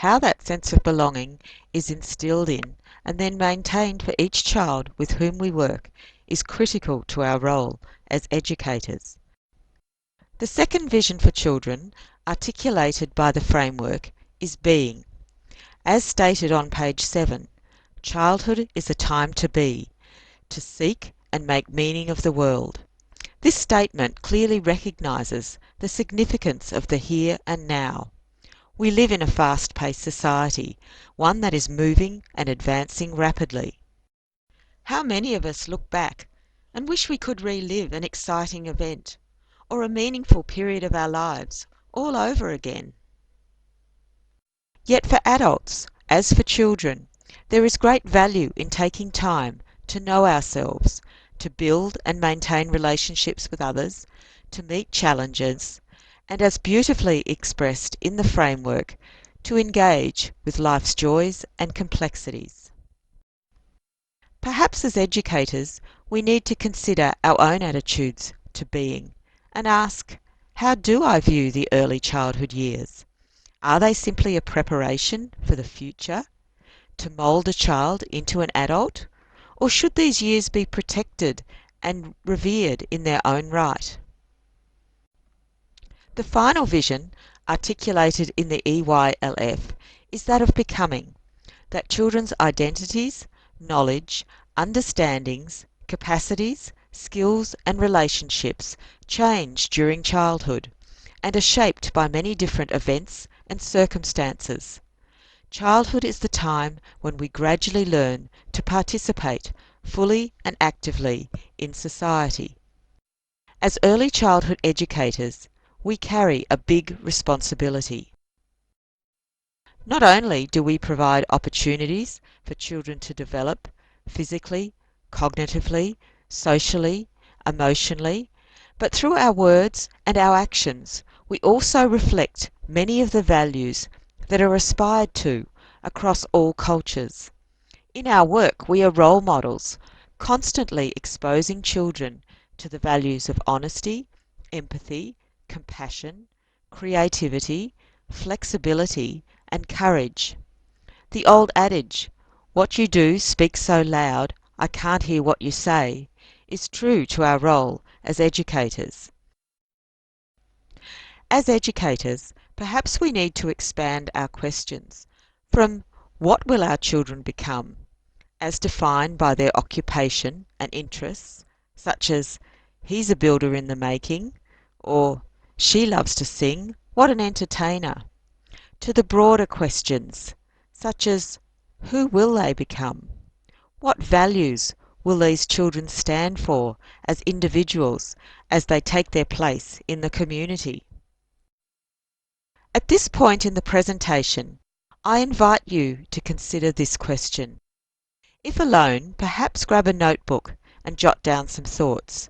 how that sense of belonging is instilled in and then maintained for each child with whom we work is critical to our role as educators. The second vision for children, articulated by the framework, is being. As stated on page 7, childhood is a time to seek and make meaning of the world. This statement clearly recognises the significance of the here and now. We live in a fast-paced society, one that is moving and advancing rapidly. How many of us look back and wish we could relive an exciting event or a meaningful period of our lives all over again? Yet for adults, as for children, there is great value in taking time to know ourselves, to build and maintain relationships with others, to meet challenges, and as beautifully expressed in the framework, to engage with life's joys and complexities. Perhaps as educators, we need to consider our own attitudes to being and ask, how do I view the early childhood years? Are they simply a preparation for the future, to mould a child into an adult, or should these years be protected and revered in their own right? The final vision, articulated in the EYLF, is that of becoming, that children's identities, knowledge, understandings, capacities, skills and relationships change during childhood and are shaped by many different events and circumstances. Childhood is the time when we gradually learn to participate fully and actively in society. As early childhood educators, we carry a big responsibility. Not only do we provide opportunities for children to develop physically, cognitively, socially, emotionally, but through our words and our actions, we also reflect many of the values that are aspired to across all cultures. In our work, we are role models, constantly exposing children to the values of honesty, empathy, compassion, creativity, flexibility, and courage. The old adage, "What you do speaks so loud, I can't hear what you say," is true to our role as educators. As educators, perhaps we need to expand our questions from what will our children become, as defined by their occupation and interests, such as he's a builder in the making, or she loves to sing, what an entertainer, to the broader questions, such as who will they become? What values will these children stand for as individuals as they take their place in the community? At this point in the presentation, I invite you to consider this question. If alone, perhaps grab a notebook and jot down some thoughts.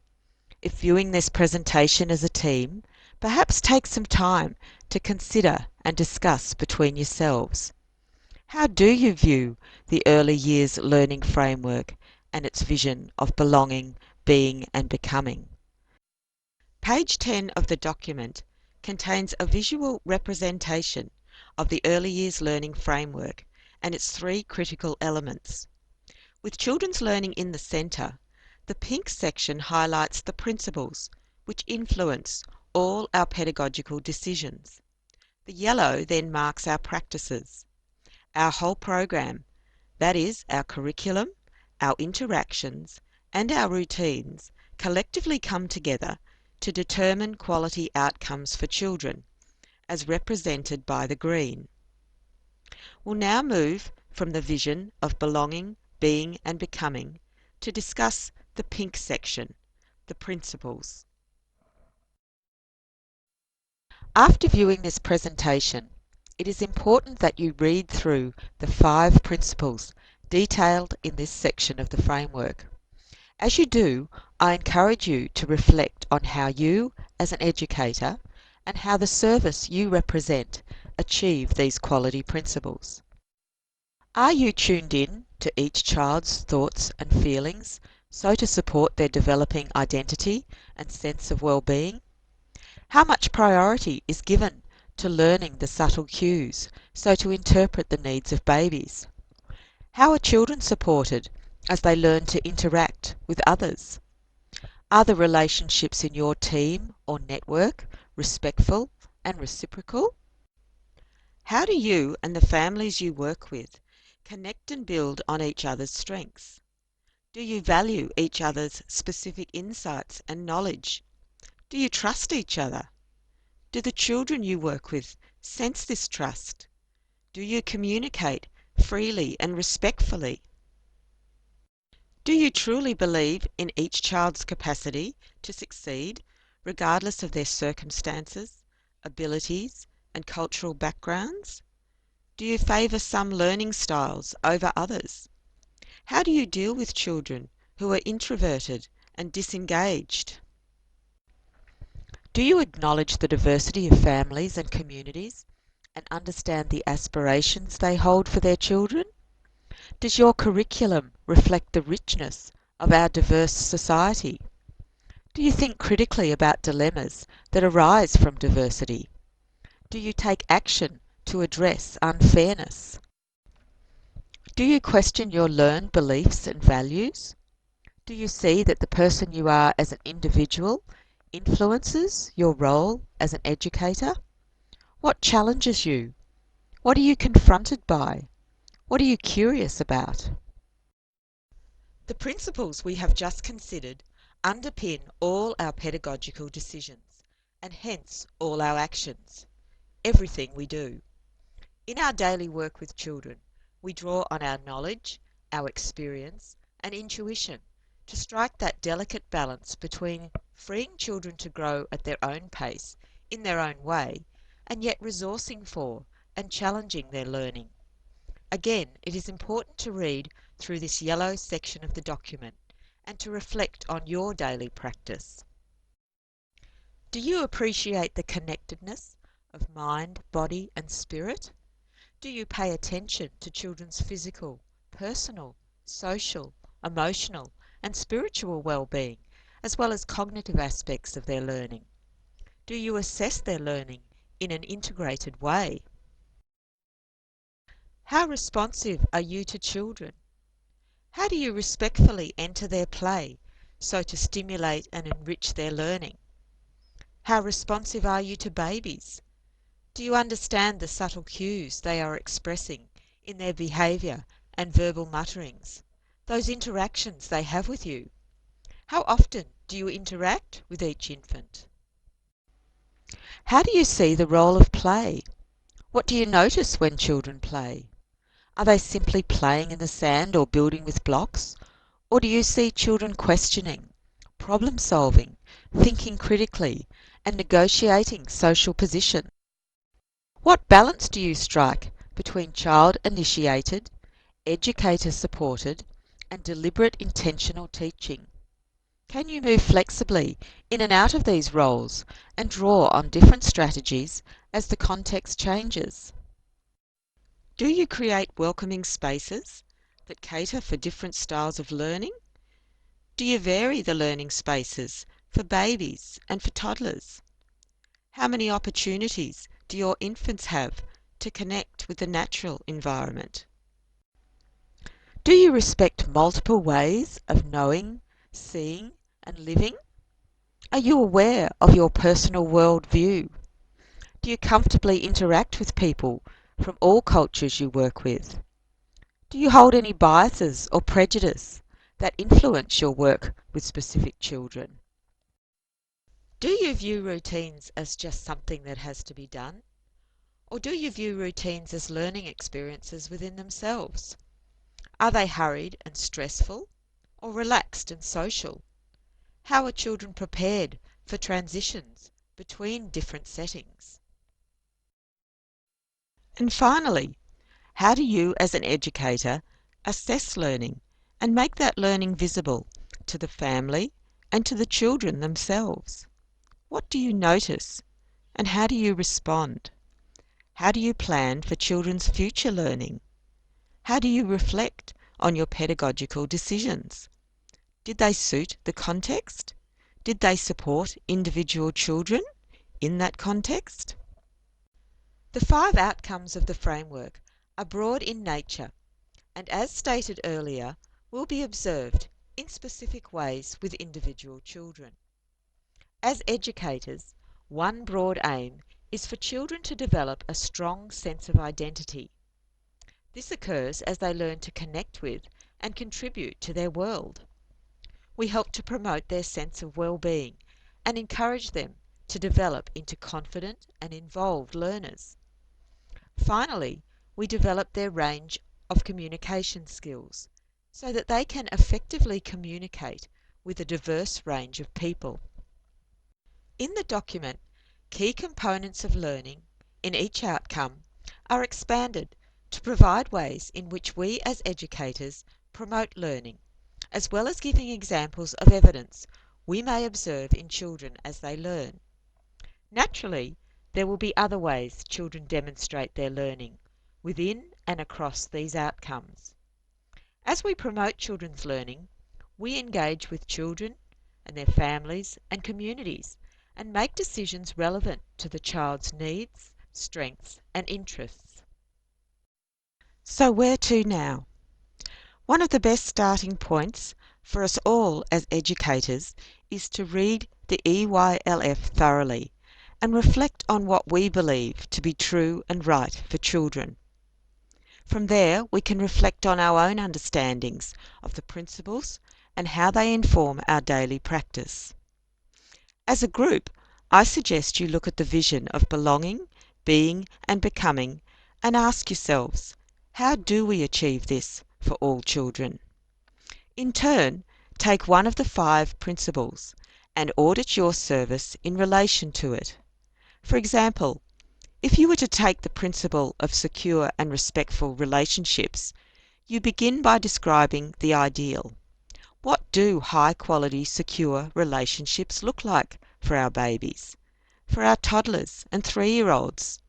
If viewing this presentation as a team, perhaps take some time to consider and discuss between yourselves. How do you view the early years learning framework and its vision of belonging, being and becoming? Page 10 of the document contains a visual representation of the early years learning framework and its three critical elements. With children's learning in the centre, the pink section highlights the principles which influence all our pedagogical decisions. The yellow then marks our practices. Our whole program, that is, our curriculum, our interactions, and our routines, collectively come together to determine quality outcomes for children, as represented by the green. We'll now move from the vision of belonging, being and becoming to discuss the pink section, the principles. After viewing this presentation, it is important that you read through the 5 principles detailed in this section of the framework. As you do, I encourage you to reflect on how you, as an educator, and how the service you represent achieve these quality principles. Are you tuned in to each child's thoughts and feelings so to support their developing identity and sense of well-being? How much priority is given to learning the subtle cues, so to interpret the needs of babies? How are children supported as they learn to interact with others? Are the relationships in your team or network respectful and reciprocal? How do you and the families you work with connect and build on each other's strengths? Do you value each other's specific insights and knowledge? Do you trust each other? Do the children you work with sense this trust? Do you communicate freely and respectfully? Do you truly believe in each child's capacity to succeed, regardless of their circumstances, abilities, and cultural backgrounds? Do you favour some learning styles over others? How do you deal with children who are introverted and disengaged? Do you acknowledge the diversity of families and communities and understand the aspirations they hold for their children? Does your curriculum reflect the richness of our diverse society? Do you think critically about dilemmas that arise from diversity? Do you take action to address unfairness? Do you question your learned beliefs and values? Do you see that the person you are as an individual influences your role as an educator? What challenges you? What are you confronted by? What are you curious about? The principles we have just considered underpin all our pedagogical decisions, and hence all our actions, everything we do. In our daily work with children, we draw on our knowledge, our experience, and intuition to strike that delicate balance between freeing children to grow at their own pace, in their own way, and yet resourcing for and challenging their learning. Again, it is important to read through this yellow section of the document and to reflect on your daily practice. Do you appreciate the connectedness of mind, body, and spirit? Do you pay attention to children's physical, personal, social, emotional, and spiritual well-being, as well as cognitive aspects of their learning? Do you assess their learning in an integrated way? How responsive are you to children? How do you respectfully enter their play so to stimulate and enrich their learning? How responsive are you to babies? Do you understand the subtle cues they are expressing in their behaviour and verbal mutterings, those interactions they have with you? How often do you interact with each infant? How do you see the role of play? What do you notice when children play? Are they simply playing in the sand or building with blocks? Or do you see children questioning, problem solving, thinking critically, and negotiating social positions? What balance do you strike between child initiated, educator supported, and deliberate intentional teaching? Can you move flexibly in and out of these roles and draw on different strategies as the context changes? Do you create welcoming spaces that cater for different styles of learning? Do you vary the learning spaces for babies and for toddlers? How many opportunities do your infants have to connect with the natural environment? Do you respect multiple ways of knowing, seeing, and living? Are you aware of your personal world view? Do you comfortably interact with people from all cultures you work with? Do you hold any biases or prejudice that influence your work with specific children? Do you view routines as just something that has to be done? Or do you view routines as learning experiences within themselves? Are they hurried and stressful, or relaxed and social? How are children prepared for transitions between different settings? And finally, how do you as an educator assess learning and make that learning visible to the family and to the children themselves? What do you notice and how do you respond? How do you plan for children's future learning? How do you reflect on your pedagogical decisions? Did they suit the context? Did they support individual children in that context? The 5 outcomes of the framework are broad in nature and, as stated earlier, will be observed in specific ways with individual children. As educators, one broad aim is for children to develop a strong sense of identity. This occurs as they learn to connect with and contribute to their world. We help to promote their sense of well-being and encourage them to develop into confident and involved learners. Finally, we develop their range of communication skills so that they can effectively communicate with a diverse range of people. In the document, key components of learning in each outcome are expanded to provide ways in which we as educators promote learning, as well as giving examples of evidence we may observe in children as they learn. Naturally, there will be other ways children demonstrate their learning within and across these outcomes. As we promote children's learning, we engage with children and their families and communities and make decisions relevant to the child's needs, strengths and interests. So where to now? One of the best starting points for us all as educators is to read the EYLF thoroughly and reflect on what we believe to be true and right for children. From there, we can reflect on our own understandings of the principles and how they inform our daily practice. As a group, I suggest you look at the vision of belonging, being and becoming and ask yourselves, how do we achieve this for all children? In turn, take one of the 5 principles and audit your service in relation to it. For example, if you were to take the principle of secure and respectful relationships, you begin by describing the ideal. What do high-quality, secure relationships look like for our babies, for our toddlers and 3-year-olds?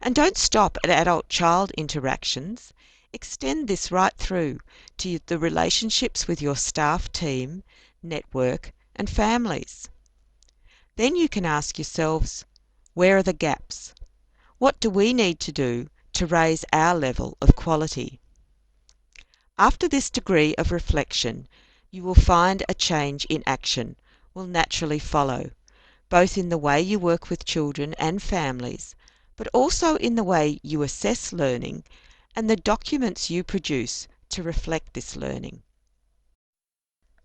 And don't stop at adult-child interactions. Extend this right through to the relationships with your staff team, network, and families. Then you can ask yourselves, where are the gaps? What do we need to do to raise our level of quality? After this degree of reflection, you will find a change in action will naturally follow, both in the way you work with children and families, but also in the way you assess learning and the documents you produce to reflect this learning.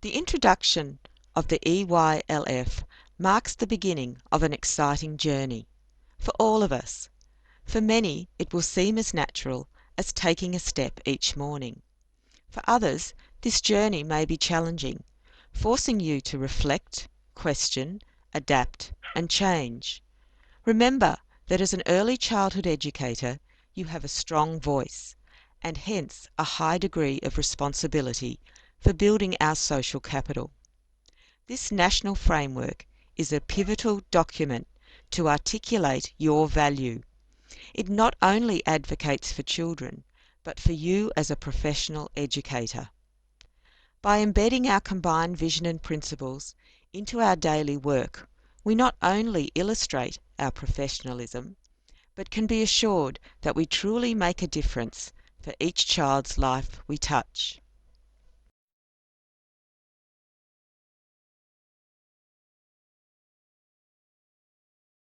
The introduction of the EYLF marks the beginning of an exciting journey for all of us. For many, it will seem as natural as taking a step each morning. For others, this journey may be challenging, forcing you to reflect, question, adapt, and change. Remember that as an early childhood educator, you have a strong voice, and hence a high degree of responsibility for building our social capital. This national framework is a pivotal document to articulate your value. It not only advocates for children, but for you as a professional educator. By embedding our combined vision and principles into our daily work, we not only illustrate our professionalism, but can be assured that we truly make a difference for each child's life we touch.